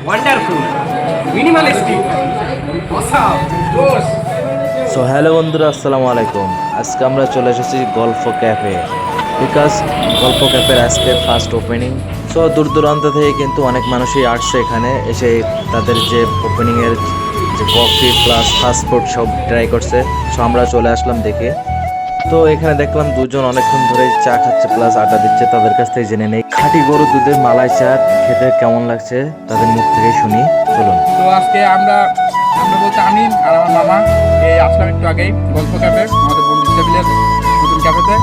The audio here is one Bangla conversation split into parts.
ওয়ান্ডারফুল, মিনিমালিস্টিক, অসাম, জোস। সো হ্যালো বন্ধুরা, আসসালামু আলাইকুম। আজকে আমরা চলে এসেছি গল্প ক্যাফে, বিকজ গল্প ক্যাফের আজকে ফার্স্ট ওপেনিং। সো দূর দূরান্ত থেকে কিন্তু অনেক মানুষই আসছে এখানে এসে তাদের যে ওপেনিংয়ের যে কফি প্লাস ফাস্টফুড সব ট্রাই করছে। সো আমরা চলে আসলাম দেখে। তো এখানে দেখলাম দুজন অনেকক্ষণ ধরে চা খাচ্ছে প্লাস আড্ডা দিচ্ছে। তাদের কাছ থেকে জেনে নেই খাঁটি গরুর দুধের মালাই চা খেতে কেমন লাগছে, তাদের মুখ থেকে শুনি। চলুন। তো আজকে আমরা বলতে আমি আর আমার মামা এই আসলাম একটু আগেই গল্প ক্যাফে, আমাদের বন্ধু টেবিলের নতুন ক্যাফেতে।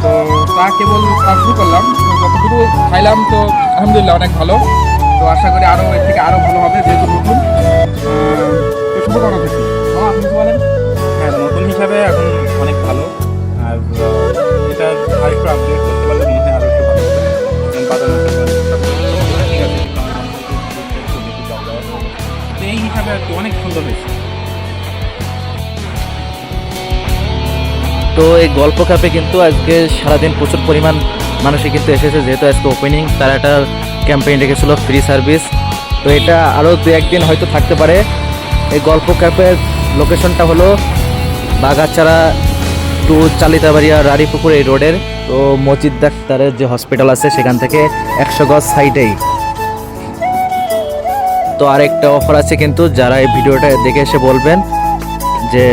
তো তা কেবল শুরু করলাম, তো যতটুকু খাইলাম তো আলহামদুলিল্লাহ অনেক ভালো। তো আশা করি আরও এর থেকে আরও ভালো হবে, যেহেতু নতুন। তো শুভকামনা থাকি। আপনি কি বলেন? হ্যাঁ, নতুন হিসাবে এখন অনেক ভালো। আর এটা আরেকটু আপডেট করতে পারলে মনে হয় আরও একটু ভালো হবে। বাদাম ঠিক আছে, তো এই হিসাবে আর কি অনেক সুন্দর হয়েছে। তো এই গল্প ক্যাফে কিন্তু আজকে সারাদিন প্রচুর পরিমাণ মানুষই কিন্তু এসেছে, যেহেতু আজকে ওপেনিং। তারা একটা ক্যাম্পেইন রেখেছিল ফ্রি সার্ভিস। তো এটা আরও দু একদিন হয়তো থাকতে পারে। এই গল্প ক্যাফের লোকেশনটা হলো বাগাছড়া টু চালিতাবাড়িয়া রাড়িপুকুর এই রোডের। তো মজিদ ডাক্তারের যে হসপিটাল আছে সেখান থেকে 100 গজ সাইডেই। তো আরেকটা অফার আছে কিন্তু, যারা এই ভিডিওটা দেখে এসে বলবেন যে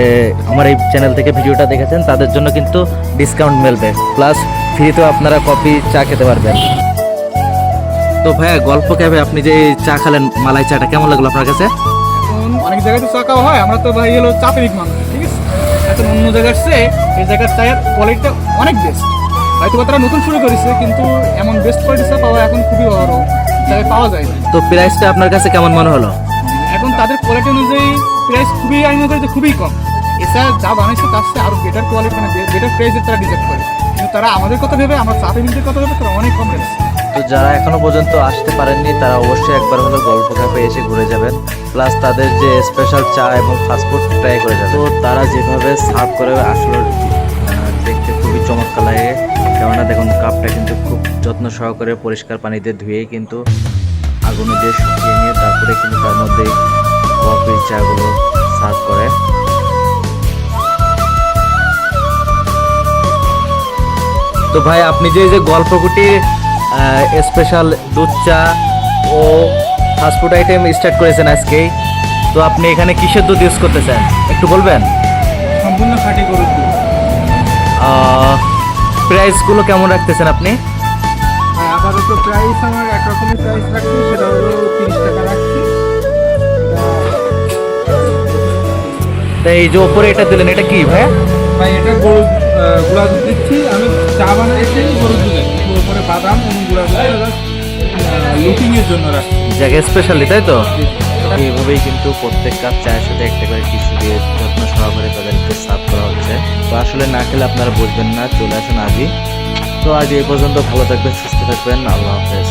আমার এই চ্যানেল থেকে ভিডিওটা দেখেছেন, তাদের জন্য কিন্তু ডিসকাউন্ট মিলবে, প্লাস ফ্রিতেও আপনারা কফি চা খেতে পারবেন। তো ভাইয়া, গল্প ক্যাফে আপনি যে চা খেলেন মালাই চাটা কেমন লাগলো আপনার কাছে? এখন অনেক জায়গায় তো চা খাওয়া হয়, আমরা তো ভাই হলো চা প্রেমিক মানুষ, ঠিক আছে। এখন অন্য জায়গার চেয়ে এই জায়গার চায়ের কোয়ালিটিটা অনেক বেস্ট। হয়তো তারা নতুন শুরু করেছে, কিন্তু এমন বেস্ট কোয়ালিটি চা পাওয়া এখন খুবই বড় জায়গায় পাওয়া যায় না। তো প্রাইসটা আপনার কাছে কেমন মনে হলো? এখন তাদের কোয়ালিটি অনুযায়ী প্রাইস খুবই, আমি মনে করি যে খুবই কম। এছাড়া যা বানাইছে তার চেয়ে আরও বেটার কোয়ালিটি, মানে বেটার প্রাইসের তারা ডিজার্ভ করে। কিন্তু তারা আমাদের কথা ভেবে, আমরা চা প্রেমিকদের কথা ভেবে তারা অনেক কম রেখেছে। তো যারা এখনো পর্যন্ত আসতে পারেননি, তারা অবশ্যই একবার হলো গল্প ক্যাফে এসে ঘুরে যাবেন, প্লাস তাদের যে স্পেশাল চা এবং ফাস্টফুড ট্রাই করে যাবেন। তো তারা যেভাবে সার্ভ করে আসলে দেখতে খুবই চমৎকার লাগে। কেননা দেখুন, কাপটা কিন্তু খুব যত্ন সহকারে পরিষ্কার পানিতে ধুয়ে কিন্তু আগুনে দিয়ে শুকিয়ে নিয়ে তারপরে কিন্তু তার মধ্যে কফির চাগুলো সার্ভ করে। তো ভাই, আপনি যে গল্পগুটি স্পেশাল দুধ চা ও ফাস্টফুড আইটেম স্টার্ট করেছেন আজকেই, তো আপনি এখানে কিসের দুধ ইউজ করতেছেন একটু বলবেন? সম্পূর্ণ খাঁটি গরুর দুধ। প্রাইসগুলো কেমন রাখতেছেন আপনি? হ্যাঁ, আপাতত প্রাইস আমার একরকমের প্রাইস রাখছি, সেটা হলো 30 টাকা রাখছি। তো এই যে ওপরে এটা দিলেন, এটা কি ভাই? ভাই এটা গরু গুঁড়া দুধ দিচ্ছি, আমি চা বানাইছি গরুর দুধে, উপরে বাদাম এবং গুঁড়া দুধ লুকিংয়ের জন্য রাখছি, জায়গায় স্পেশালি, তাই তো? এইভাবেই কিন্তু প্রত্যেক কাপ চায়ের সাথে একটা করে টিস্যু দিয়ে যত্ন সহকারে তাদেরকে সার্ভ করা হচ্ছে। তো আসলে না খেলে আপনারা বুঝবেন না, চলে আসুন আজই। তো আজ এই পর্যন্ত, ভালো থাকবেন, সুস্থ থাকবেন, আল্লাহ হাফেজ।